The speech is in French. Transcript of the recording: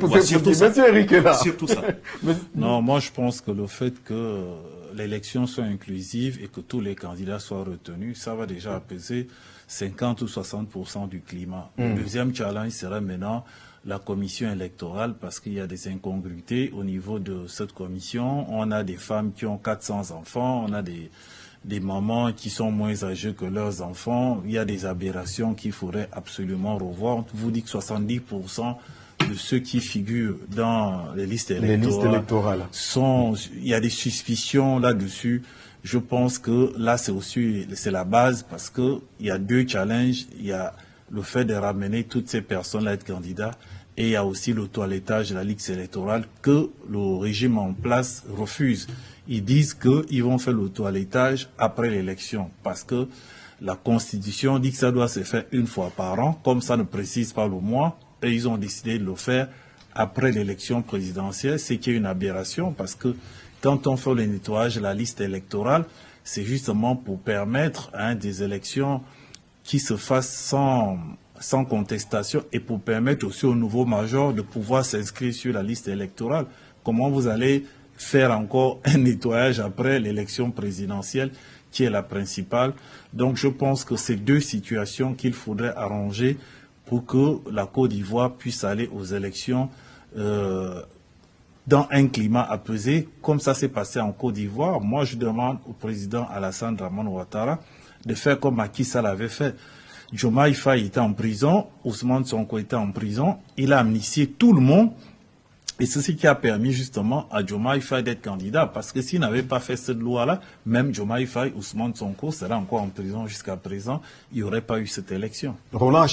Monsieur Eric est là. Surtout ça. Non, moi je pense que le fait que l'élection soit inclusive et que tous les candidats soient retenus, ça va déjà apaiser 50 ou 60% du climat. Le deuxième challenge serait maintenant la commission électorale, parce qu'il y a des incongruités au niveau de cette commission. On a des femmes qui ont 400 enfants, on a des mamans qui sont moins âgées que leurs enfants. Il y a des aberrations qu'il faudrait absolument revoir. On vous dit que 70% de ceux qui figurent dans les listes électorales il y a des suspicions là-dessus. Je pense que là, c'est la base, parce que il y a deux challenges. Il y a le fait de ramener toutes ces personnes à être candidats, et il y a aussi le toilettage de la liste électorale que le régime en place refuse. Ils disent qu'ils vont faire le toilettage après l'élection, parce que la Constitution dit que ça doit se faire une fois par an, comme ça ne précise pas le mois, et ils ont décidé de le faire après l'élection présidentielle, ce qui est une aberration, parce que quand on fait le nettoyage de la liste électorale, c'est justement pour permettre des élections qui se fassent sans contestation, et pour permettre aussi au nouveau major de pouvoir s'inscrire sur la liste électorale. Comment vous allez faire encore un nettoyage après l'élection présidentielle, qui est la principale? Donc je pense que c'est deux situations qu'il faudrait arranger pour que la Côte d'Ivoire puisse aller aux élections dans un climat apaisé, comme ça s'est passé en Côte d'Ivoire. Moi, je demande au président Alassane Dramane Ouattara de faire comme Macky Sall l'avait fait. Diomaye Faye était en prison, Ousmane Sonko était en prison, il a amnistié tout le monde, et c'est ce qui a permis justement à Diomaye Faye d'être candidat, parce que s'il n'avait pas fait cette loi-là, même Diomaye Faye, Ousmane Sonko serait encore en prison jusqu'à présent, il n'y aurait pas eu cette élection. Roland